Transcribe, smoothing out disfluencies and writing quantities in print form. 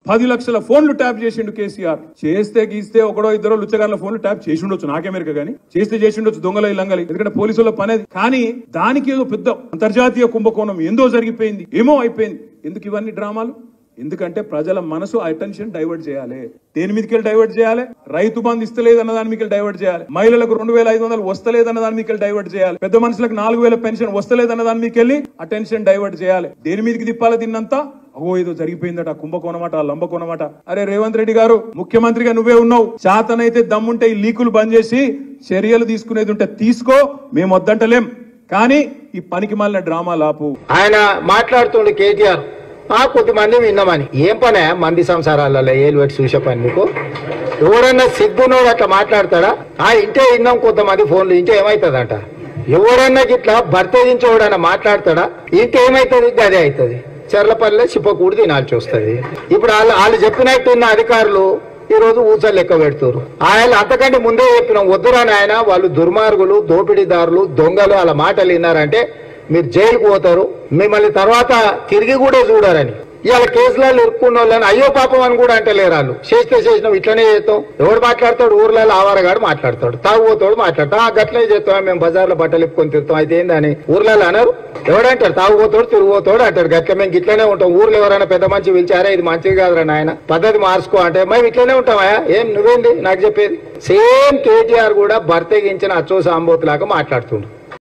10 లక్షల ఫోన్లు ట్యాప్ చేసిండు కేసీఆర్. చేస్తే గీస్తే ఒకడో ఇద్దరో లుచ్చగాళ్ళ ఫోన్లు ట్యాప్ చేసి ఉండొచ్చు, నాకెమెరిక గానీ చేసి ఉండొచ్చు దొంగల లంగలి, ఎందుకంటే పోలీసుల పనేది. కానీ దానికి ఏదో పెద్ద అంతర్జాతీయ కుంభకోణం ఏందో జరిగిపోయింది, ఏమో అయిపోయింది. ఎందుకు ఇవన్నీ డ్రామాలు? ఎందుకంటే ప్రజల మనసు అటెన్షన్ డైవర్ట్ చేయాలి. దేని మీదకి డైవర్ట్ చేయాలి? రైతు బంధు ఇస్తలేదన్న దాని మీకు డైవర్ట్ చేయాలి, మహిళలకు 2500 వస్తలేదన్న దాని మీకు డైవర్ట్ చేయాలి, పెద్ద మనుషులకు 4000 పెన్షన్ వస్తలేదన్న దాని మీకు అటెన్షన్ డైవర్ట్ చేయాలి. దేని మీదకి తిప్పాలి తిన్నంతా? అగో ఏదో జరిగిపోయిందట, కుంభకోణమట, లంబకోణమట. అరే రేవంత్ రెడ్డి గారు, ముఖ్యమంత్రిగా నువ్వే ఉన్నావు, చేతనైతే దమ్ముంటే ఈ లీకులు బంద్ చేసి చర్యలు తీసుకునేది ఉంటే తీసుకో, మేము వద్దంటలేం. కానీ ఈ పనికి మాలిన డ్రామాలు ఆపు. ఆయన మాట్లాడుతుండే కేటీఆర్ కొద్దిమంది విన్నామని, ఏం పనే మంది సంసారాలలో ఏలు పెట్టి చూసే పని మీకు? ఎవడన్నా సిగ్గునోడు అట్లా మాట్లాడతాడా? ఇంటే విన్నాం కొంతమంది ఫోన్లు, ఇంటే ఏమైతుందంట? ఎవడన్నా గిట్లా భర్త నుంచి ఎవడన్నా మాట్లాడతాడా? ఇంకేమైతుంది? అదే అవుతుంది. చెర్లపల్లి చిప్పకూడి తినాల్సి వస్తుంది. ఇప్పుడు వాళ్ళు చెప్పినట్టున్న అధికారులు ఈ రోజు ఊచలు లెక్క పెడుతున్నారు. ఆయన అంతకంటే ముందే చెప్పినాం, వద్దురాని ఆయన వాళ్ళు దుర్మార్గులు, దోపిడీదారులు, దొంగలు, వాళ్ళ మాటలు విన్నారంటే మీరు జైలుకు పోతారు, మిమ్మల్ని తర్వాత తిరిగి కూడా చూడారని. ఇవాళ కేసులలో ఇరుక్కున్న వాళ్ళని అయ్యో పాపం అని కూడా అంటలేరు. వాళ్ళు చేసినాం ఇట్లనే చేస్తాం. ఎవడు మాట్లాడతాడు? ఊర్లలో ఆవారగాడు మాట్లాడతాడు, తాగుపోతాడు మాట్లాడతాం, గట్లనే చేస్తాం, మేము బజార్లో బట్టలు ఇప్పుకొని తిరుగుతాం, అయితే ఏందని ఊర్లలో అన్నారు. ఎవడంటాడు? తాగుపోతాడు తిరిగిపోతాడు అంటాడు. గట్ల మేము ఇట్లనే ఉంటాం. ఊర్లో ఎవరైనా పెద్ద మంచి పిలిచారా, ఇది మంచిది కాదురా నాయన, పద్ధతి మార్చుకో అంటే మేము ఇట్లనే ఉంటామా? ఏం నువ్వేంది నాకు చెప్పేది? సేమ్ కేటీఆర్ కూడా భర్తగించిన అచ్చో సాంబోతు లాగా మాట్లాడుతుండు.